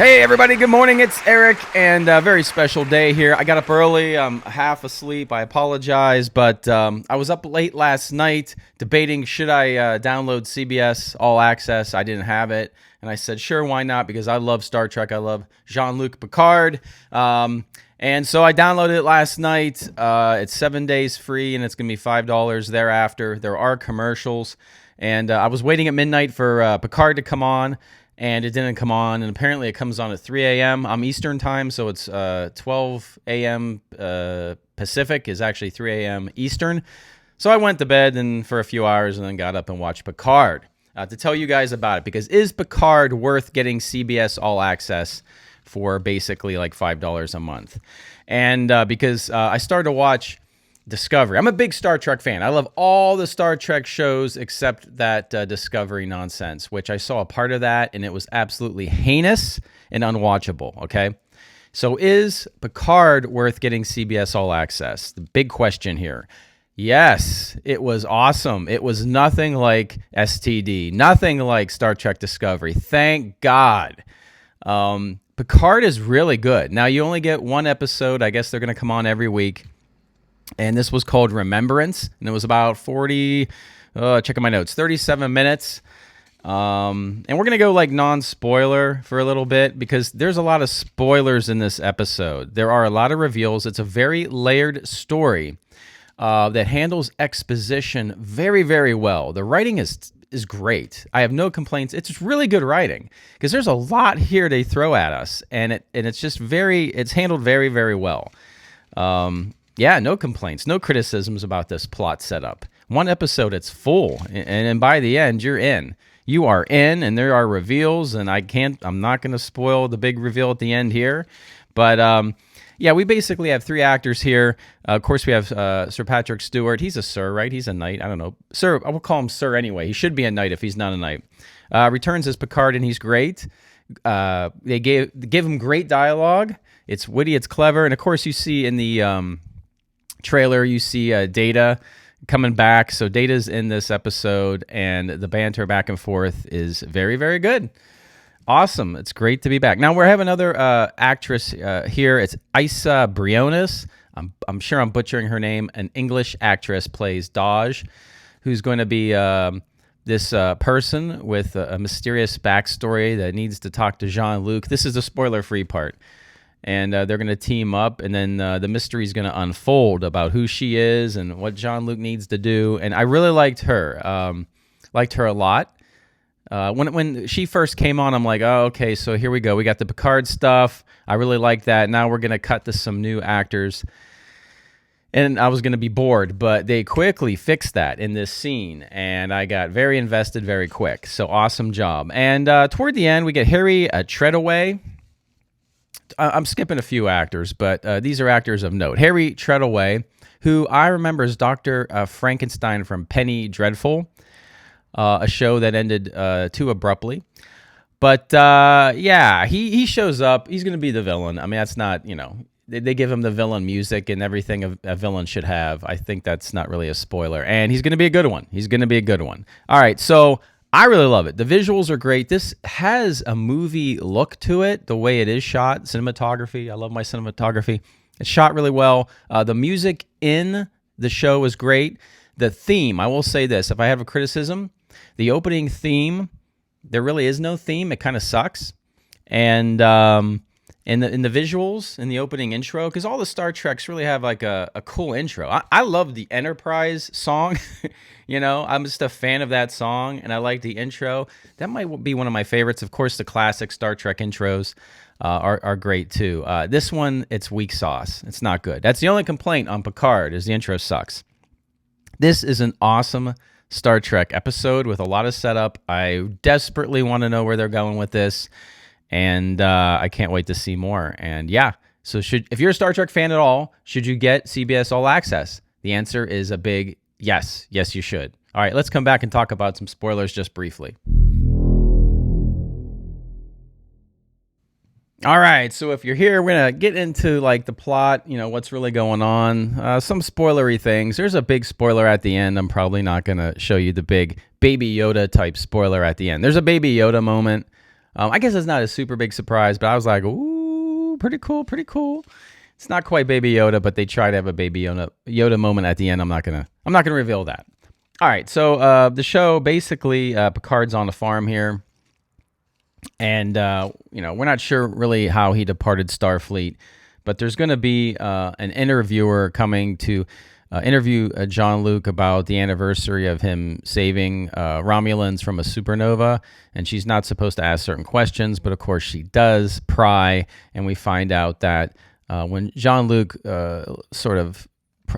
Hey everybody, good morning. It's Eric, and a very special day here. I got up early. I'm half asleep. I apologize, but I was up late last night debating should I download CBS All Access. I didn't have it, and I said sure, why not? Because I love Star Trek. I love Jean-Luc Picard. And so I downloaded it last night. It's 7 days free, and it's going to be $5 thereafter. There are commercials, and I was waiting at midnight for Picard to come on. And it didn't come on, and apparently it comes on at 3 a.m. I'm Eastern time, so it's 12 a.m. Pacific is actually 3 a.m. Eastern. So I went to bed and for a few hours and then got up and watched Picard to tell you guys about it. Because is Picard worth getting CBS All Access for basically like $5 a month? And because I started to watch Discovery. I'm a big Star Trek fan. I love all the Star Trek shows except that Discovery nonsense, which I saw a part of that, and it was absolutely heinous and unwatchable, okay? So is Picard worth getting CBS All Access? The big question here. Yes, it was awesome. It was nothing like STD, nothing like Star Trek Discovery. Thank God. Picard is really good. Now, you only get one episode. I guess they're going to come on every week. And this was called Remembrance, and it was about 37 minutes. And we're going to go like non-spoiler for a little bit because there's a lot of spoilers in this episode. There are a lot of reveals. It's a very layered story that handles exposition very, very well. The writing is great. I have no complaints. It's really good writing because there's a lot here they throw at us, and it's just it's handled very, very well. Yeah, no complaints, no criticisms about this plot setup. One episode, it's full, and by the end, you're in. You are in, and there are reveals, and I'm not going to spoil the big reveal at the end here. But, yeah, we basically have three actors here. Of course, we have Sir Patrick Stewart. He's a sir, right? He's a knight. I don't know. Sir, I will call him sir anyway. He should be a knight if he's not a knight. Returns as Picard, and he's great. They give him great dialogue. It's witty, it's clever, and, of course, you see in the trailer, you see Data coming back. So Data's in this episode, and the banter back and forth is very, very good. Awesome. It's great to be back. Now, we have another actress here. It's Isa Briones. I'm sure I'm butchering her name. An English actress plays Daj, who's going to be this person with a mysterious backstory that needs to talk to Jean-Luc. This is the spoiler-free part. And they're going to team up, and then the mystery is going to unfold about who she is and what Jean-Luc needs to do. And I really liked her. Liked her a lot. When she first came on, I'm like, oh, okay, so here we go. We got the Picard stuff. I really like that. Now we're going to cut to some new actors. And I was going to be bored, but they quickly fixed that in this scene, and I got very invested very quick. So awesome job. And toward the end, we get Harry Treadaway. I'm skipping a few actors, but these are actors of note. Harry Treadaway, who I remember as Dr. Frankenstein from Penny Dreadful, a show that ended too abruptly. But yeah, he shows up. He's going to be the villain. I mean, that's not, they give him the villain music and everything a villain should have. I think that's not really a spoiler. And he's going to be a good one. All right, so I really love it. The visuals are great. This has a movie look to it, the way it is shot. Cinematography. I love my cinematography. It's shot really well. The music in the show is great. The theme, I will say this. If I have a criticism, the opening theme, there really is no theme. It kind of sucks. And in the visuals, in the opening intro, because all the Star Treks really have like a cool intro. I love the Enterprise song. I'm just a fan of that song, and I like the intro. That might be one of my favorites. Of course, the classic Star Trek intros are great too. This one, it's weak sauce. It's not good. That's the only complaint on Picard is the intro sucks. This is an awesome Star Trek episode with a lot of setup. I desperately want to know where they're going with this, and I can't wait to see more. And yeah, so if you're a Star Trek fan at all, should you get CBS All Access? The answer is a big yes. Yes, you should. All right, let's come back and talk about some spoilers just briefly. All right, so if you're here, we're going to get into like the plot, what's really going on, some spoilery things. There's a big spoiler at the end. I'm probably not going to show you the big Baby Yoda type spoiler at the end. There's a Baby Yoda moment. I guess it's not a super big surprise, but I was like, ooh, pretty cool, pretty cool. It's not quite Baby Yoda, but they try to have a Baby Yoda moment at the end. I'm not gonna reveal that. All right, so the show basically, Picard's on a farm here, and we're not sure really how he departed Starfleet, but there's going to be an interviewer coming to interview Jean-Luc about the anniversary of him saving Romulans from a supernova, and she's not supposed to ask certain questions, but of course she does pry, and we find out that when Jean-Luc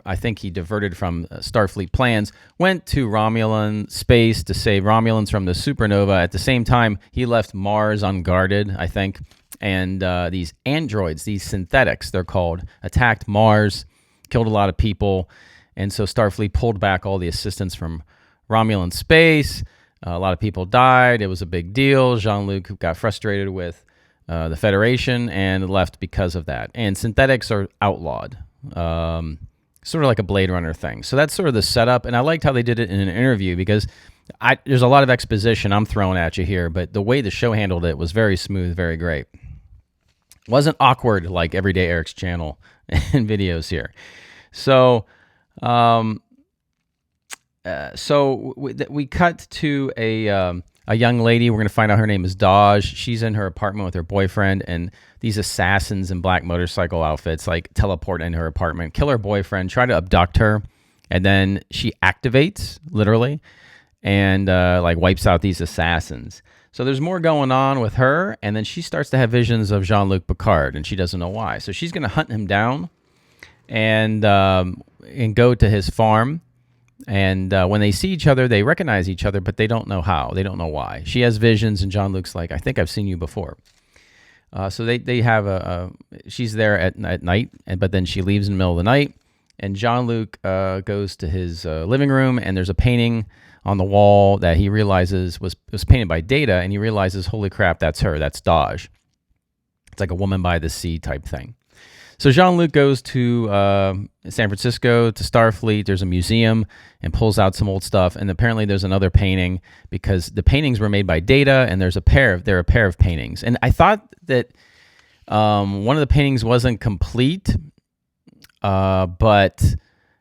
I think he diverted from Starfleet plans, went to Romulan space to save Romulans from the supernova. At the same time, he left Mars unguarded, I think, and these androids, these synthetics, they're called, attacked Mars, killed a lot of people, and so Starfleet pulled back all the assistance from Romulan space. A lot of people died. It was a big deal. Jean-Luc got frustrated with the Federation and left because of that. And synthetics are outlawed. Sort of like a Blade Runner thing. So that's sort of the setup, and I liked how they did it in an interview because there's a lot of exposition I'm throwing at you here, but the way the show handled it was very smooth, very great. Wasn't awkward like Everyday Eric's channel and videos here. So, we cut to a young lady. We're going to find out her name is Daj. She's in her apartment with her boyfriend, and these assassins in black motorcycle outfits like teleport into her apartment, kill her boyfriend, try to abduct her, and then she activates, literally, and like wipes out these assassins. So there's more going on with her, and then she starts to have visions of Jean-Luc Picard, and she doesn't know why. So she's going to hunt him down and go to his farm. And when they see each other, they recognize each other, but they don't know how. They don't know why. She has visions, and Jean-Luc's like, I think I've seen you before. So they have she's there at night, but then she leaves in the middle of the night. And Jean-Luc goes to his living room, and there's a painting on the wall that he realizes was painted by Data, and he realizes, holy crap, that's her. That's Daj. It's like a woman by the sea type thing. So Jean-Luc goes to San Francisco, to Starfleet. There's a museum and pulls out some old stuff. And apparently there's another painting because the paintings were made by Data, and they're a pair of paintings. And I thought that one of the paintings wasn't complete, but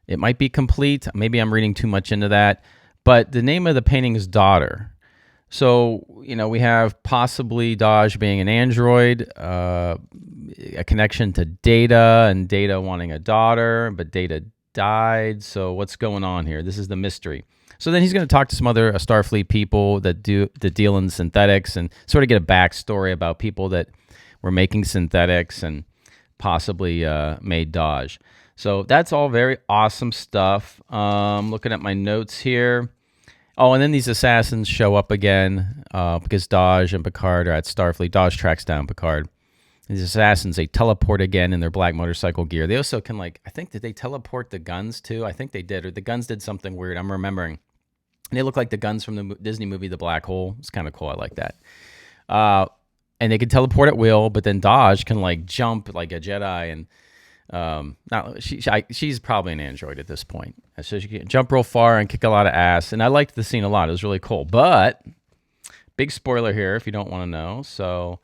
it might be complete. Maybe I'm reading too much into that. But the name of the painting is Daughter. So, we have possibly Daj being an android, a connection to Data, and Data wanting a daughter, but Data died. So what's going on here? This is the mystery. So then he's going to talk to some other Starfleet people that deal in synthetics and sort of get a backstory about people that were making synthetics and possibly made Daj. So that's all very awesome stuff. Looking at my notes here. Oh, and then these assassins show up again because Daj and Picard are at Starfleet. Daj tracks down Picard. These assassins, they teleport again in their black motorcycle gear. They also can, did they teleport the guns too? I think they did, or the guns did something weird. I'm remembering. And they look like the guns from the Disney movie The Black Hole. It's kind of cool. I like that. And they can teleport at will, but then Daj can jump like a Jedi, and she's probably an android at this point. So she can jump real far and kick a lot of ass. And I liked the scene a lot. It was really cool. But big spoiler here if you don't want to know. So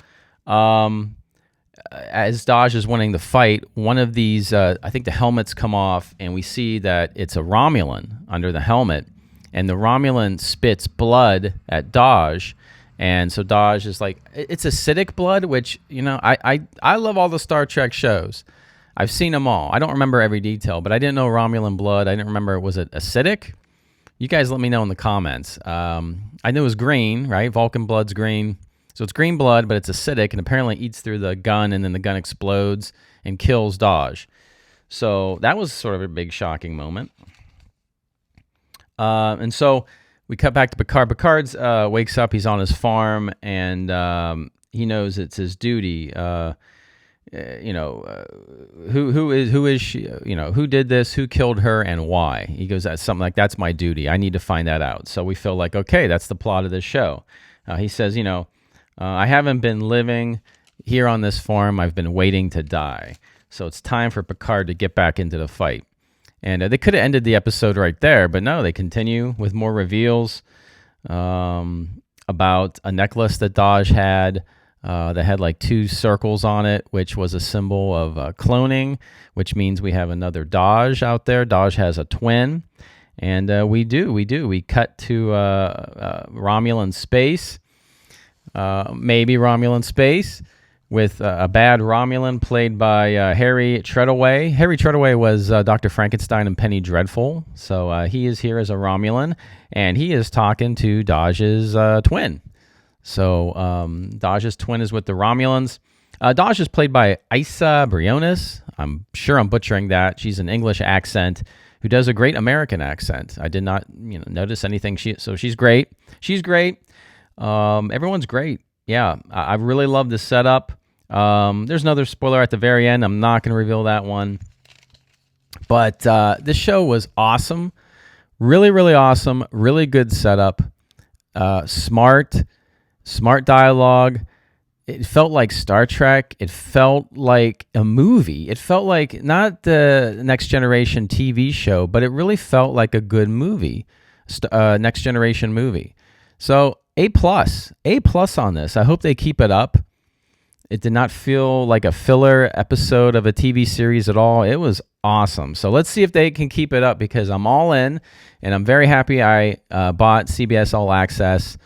as Daj is winning the fight, one of these, I think the helmets come off, and we see that it's a Romulan under the helmet. And the Romulan spits blood at Daj. And so Daj is like, it's acidic blood, which, I love all the Star Trek shows. I've seen them all. I don't remember every detail, but I didn't know Romulan blood. I didn't remember, was it acidic? You guys let me know in the comments. I knew it was green, right? Vulcan blood's green. So it's green blood, but it's acidic, and apparently eats through the gun, and then the gun explodes and kills Daj. So that was sort of a big shocking moment. And so we cut back to Picard. Picard's wakes up. He's on his farm, and he knows it's his duty. Who is she? Who did this? Who killed her, and why? He goes, that's something like, that's my duty. I need to find that out. So we feel like, okay, that's the plot of this show. He says, I haven't been living here on this farm. I've been waiting to die. So it's time for Picard to get back into the fight. And they could have ended the episode right there, but no, they continue with more reveals. about a necklace that Dodge had that had like 2 circles on it, which was a symbol of cloning, which means we have another Dodge out there. Dodge has a twin, and we cut to Romulan space, maybe Romulan space, with a bad Romulan played by Harry Treadaway. Harry Treadaway was Dr. Frankenstein and Penny Dreadful, so he is here as a Romulan, and he is talking to Dodge's twin. So Dodge's twin is with the Romulans. Dodge is played by Isa Briones. I'm sure I'm butchering that. She's an English accent who does a great American accent. I did not notice anything. So she's great. She's great. Everyone's great. Yeah, I really love the setup. There's another spoiler at the very end. I'm not going to reveal that one. But this show was awesome. Really, really awesome. Really good setup. Smart dialogue. It felt like Star Trek. It felt like a movie. It felt like not the Next Generation TV show, but it really felt like a good movie. Next Generation movie. So A+ on this. I hope they keep it up. It did not feel like a filler episode of a TV series at all. It was awesome. So let's see if they can keep it up, because I'm all in, and I'm very happy I bought CBS All Access.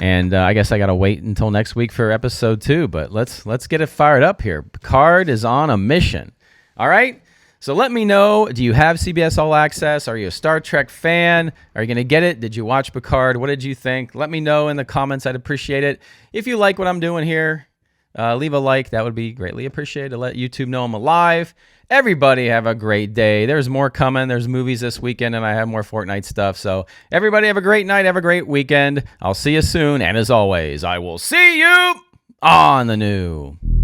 And I guess I got to wait until next week for episode 2. But let's get it fired up here. Picard is on a mission. All right? So let me know, do you have CBS All Access? Are you a Star Trek fan? Are you going to get it? Did you watch Picard? What did you think? Let me know in the comments. I'd appreciate it. If you like what I'm doing here, leave a like. That would be greatly appreciated to let YouTube know I'm alive. Everybody have a great day. There's more coming. There's movies this weekend, and I have more Fortnite stuff. So everybody have a great night. Have a great weekend. I'll see you soon. And as always, I will see you on the new.